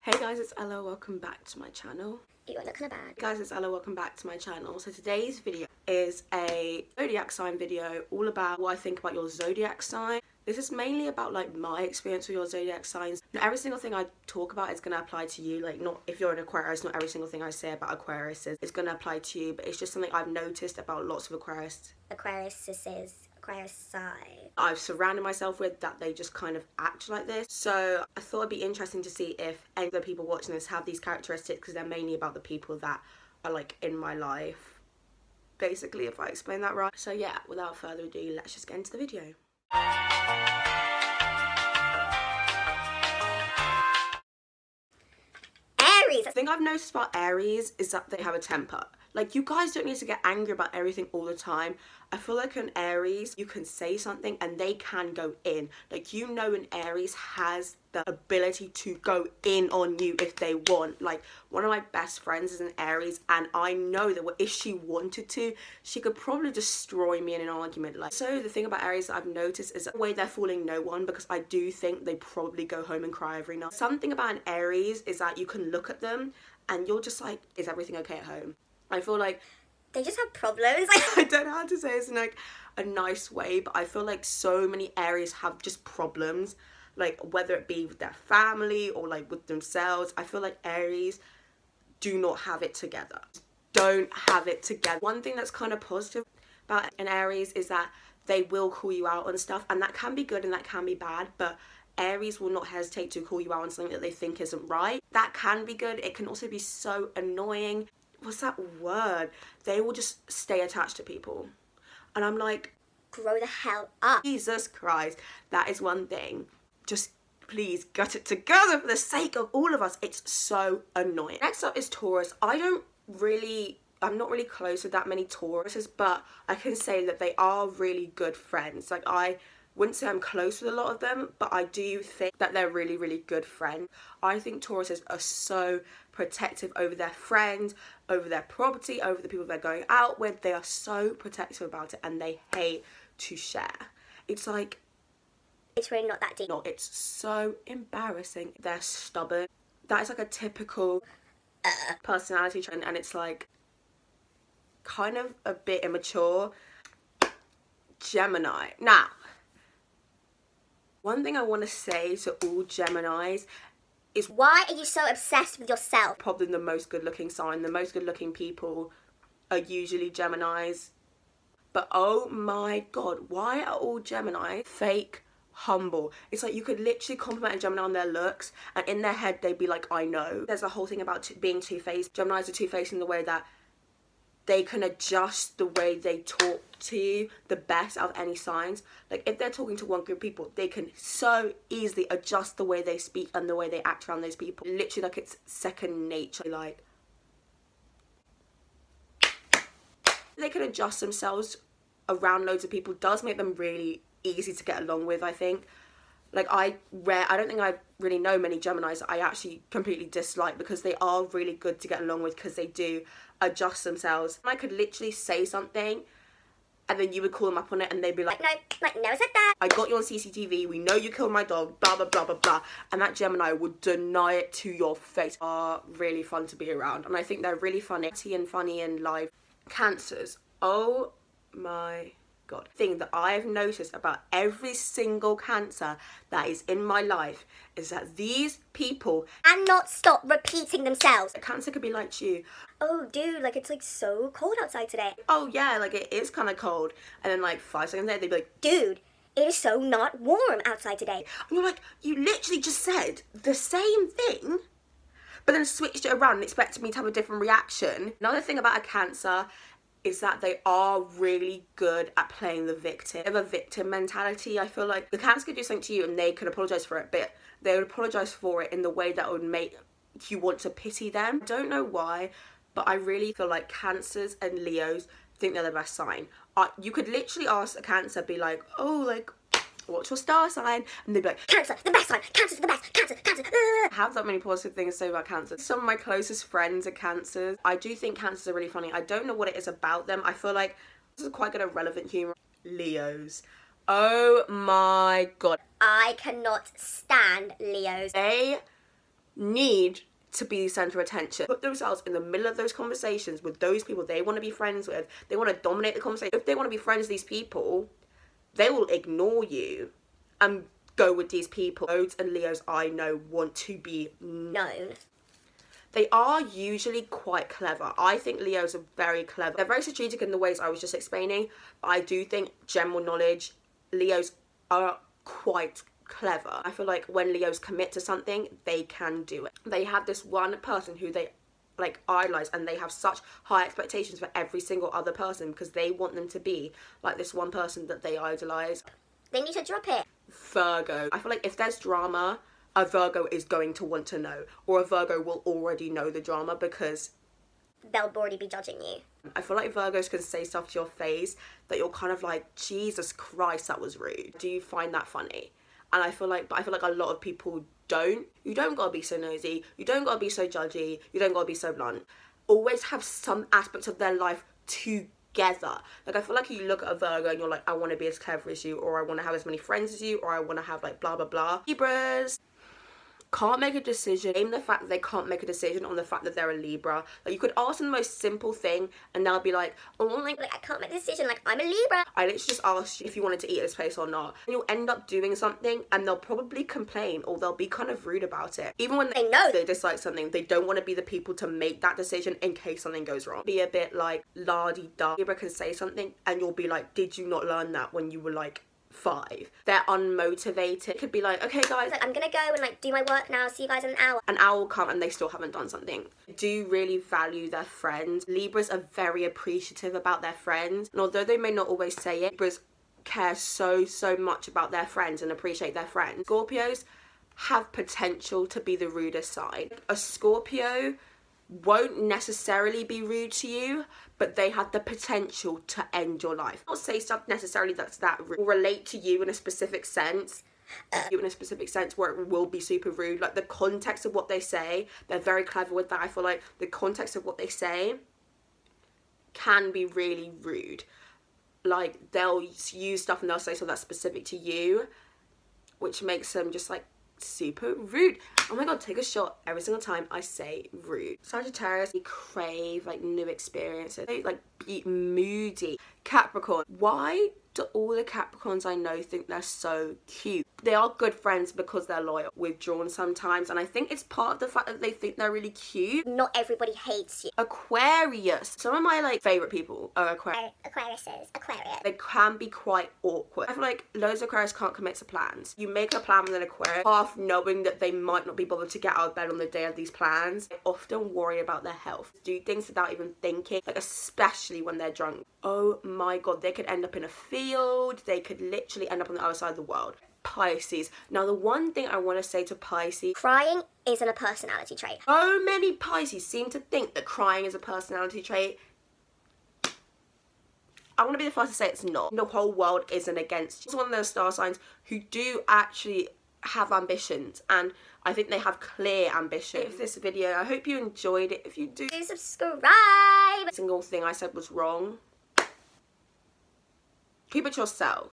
Hey guys, it's Ella, welcome back to my channel. You look kind of bad. Guys, it's Ella, welcome back to my channel. So today's video is a zodiac sign video, all about what I think about your zodiac sign. This is mainly about like my experience with your zodiac signs. Not every single thing I talk about is going to apply to you. Like, not if you're an Aquarius, not every single thing I say about Aquarius is going to apply to you, but it's just something I've noticed about lots of Aquarius side. I've surrounded myself with, that they just kind of act like this. So I thought it'd be interesting to see if any of the people watching this have these characteristics, because they're mainly about the people that are like in my life, basically, if I explain that right. So yeah, without further ado, let's just get into the video. Aries! The thing I've noticed about Aries is that they have a temper. Like, you guys don't need to get angry about everything all the time. I feel like an Aries, you can say something and they can go in. Like, you know, an Aries has the ability to go in on you if they want. Like, one of my best friends is an Aries, and I know that if she wanted to, she could probably destroy me in an argument. Like, so the thing about Aries that I've noticed is the way they're fooling no one, because I do think they probably go home and cry every night. Something about an Aries is that you can look at them and you're just like, is everything okay at home? I feel like they just have problems. I don't know how to say this in like a nice way, but I feel like so many Aries have just problems, like whether it be with their family or like with themselves. I feel like Aries do not have it together. Don't have it together. One thing that's kind of positive about an Aries is that they will call you out on stuff, and that can be good and that can be bad, but Aries will not hesitate to call you out on something that they think isn't right. That can be good. It can also be so annoying. What's that word? They will just stay attached to people. And I'm like, grow the hell up. Jesus Christ. That is one thing. Just please get it together for the sake of all of us. It's so annoying. Next up is Taurus. I'm not really close with that many Tauruses, but I can say that they are really good friends. Like, I wouldn't say I'm close with a lot of them, but I do think that they're really, really good friends. I think Tauruses are so protective over their friends, over their property, over the people they're going out with. They are so protective about it, and they hate to share. It's like, it's really not that deep. No, it's so embarrassing. They're stubborn. That is like a typical personality trait, and it's like kind of a bit immature. Gemini. Now, one thing I want to say to all Geminis is, why are you so obsessed with yourself? Probably the most good looking sign. The most good looking people are usually Geminis. But oh my god, why are all Geminis fake humble? It's like, you could literally compliment a Gemini on their looks, and in their head they'd be like, I know. There's a whole thing about being two-faced. Geminis are two-faced in the way that they can adjust the way they talk to you the best out of any signs. Like, if they're talking to one group of people, they can so easily adjust the way they speak and the way they act around those people. Literally, like, it's second nature. Like, they can adjust themselves around loads of people. Does make them really easy to get along with, I think. Like, I don't think I really know many Geminis that I actually completely dislike, because they are really good to get along with, because they do adjust themselves. I could literally say something and then you would call them up on it and they'd be like, no, never said that. I got you on CCTV, we know you killed my dog, blah, blah, blah, blah, blah. And that Gemini would deny it to your face. Are really fun to be around, and I think they're really funny and live. Cancers. Oh my god. Thing that I've noticed about every single Cancer that is in my life is that these people cannot stop repeating themselves. A Cancer could be like you. Oh dude, like, it's like so cold outside today. Oh yeah, like, it is kind of cold. And then like 5 seconds later they'd be like, dude, it is so not warm outside today. And you're like, you literally just said the same thing, but then switched it around and expected me to have a different reaction. Another thing about a Cancer is that they are really good at playing the victim. They have a victim mentality. I feel like the Cancer could do something to you and they could apologise for it, but they would apologise for it in the way that would make you want to pity them. I don't know why, but I really feel like Cancers and Leos think they're the best sign. You could literally ask a Cancer, be like, oh, like, what's your star sign? And they'd be like, Cancer, the best sign, Cancer's the best, Cancer. I have that many positive things to say about Cancer. Some of my closest friends are Cancers. I do think Cancers are really funny. I don't know what it is about them. I feel like this is quite good at relevant humour. Leos. Oh my god. I cannot stand Leos. They need to be the center of attention. Put themselves in the middle of those conversations with those people they want to be friends with. They want to dominate the conversation. If they want to be friends with these people, they will ignore you and go with these people. Loads and Leos I know want to be known. They are usually quite clever. I think Leos are very clever. They're very strategic in the ways I was just explaining, but I do think general knowledge, Leos are quite clever. I feel like when Leos commit to something, they can do it. They have this one person who they like idolize, and they have such high expectations for every single other person because they want them to be like this one person that they idolize. They need to drop it. Virgo. I feel like if there's drama, a Virgo is going to want to know, or a Virgo will already know the drama because They'll already be judging you. I feel like Virgos can say stuff to your face that you're kind of like, Jesus Christ, that was rude. Do you find that funny? And I feel like a lot of people don't. You don't gotta be so nosy. You don't gotta be so judgy. You don't gotta be so blunt. Always have some aspect of their life together. Like, I feel like you look at a Virgo and you're like, I want to be as clever as you, or I want to have as many friends as you, or I want to have like blah blah blah. Libras can't make a decision. Blame the fact that they can't make a decision on the fact that they're a Libra. Like, you could ask them the most simple thing and they'll be like, oh, like I can't make a decision, like, I'm a Libra. I literally just asked you if you wanted to eat at this place or not. And you'll end up doing something and they'll probably complain, or they'll be kind of rude about it. Even when they know they dislike something, they don't want to be the people to make that decision in case something goes wrong. Be a bit like la-di-da. Libra can say something and you'll be like, did you not learn that when you were like 5? They're unmotivated. It could be like, okay guys, Like, I'm gonna go and like do my work now, see you guys in an hour. An hour will come and they still haven't done something. They do really value their friends. Libras are very appreciative about their friends, and although they may not always say it, Libras care so much about their friends and appreciate their friends. Scorpios have potential to be the rudest side. A Scorpio won't necessarily be rude to you, but they have the potential to end your life. Not say stuff necessarily that's that rude, or relate to you in a specific sense. Where it will be super rude. Like, the context of what they say, they're very clever with that. I feel like the context of what they say can be really rude. Like, they'll use stuff and they'll say something that's specific to you, which makes them just like super rude. Oh my god, take a shot every single time I say rude. Sagittarius, they crave like new experiences. They like be moody. Capricorn, why do all the Capricorns I know think they're so cute? They are good friends because they're loyal. Withdrawn sometimes, and I think it's part of the fact that they think they're really cute. Not everybody hates you. Aquarius, some of my like favorite people are Aquarius. Aquarius. They can be quite awkward. I feel like loads of Aquarius can't commit to plans. You make a plan with an Aquarius half knowing that they might not be bothered to get out of bed on the day of these plans. They often worry about their health. Do things without even thinking, like especially when they're drunk. Oh my god, they could end up in a field. They could literally end up on the other side of the world. Pisces. Now, the one thing I want to say to Pisces, Crying isn't a personality trait. so many Pisces seem to think that crying is a personality trait. I want to be the first to say it's not. The whole world isn't against you. It's one of those star signs who do actually have ambitions, and I think they have clear ambition. For this video, I hope you enjoyed it. If you do, Subscribe. every single thing I said was wrong. Keep it yourself.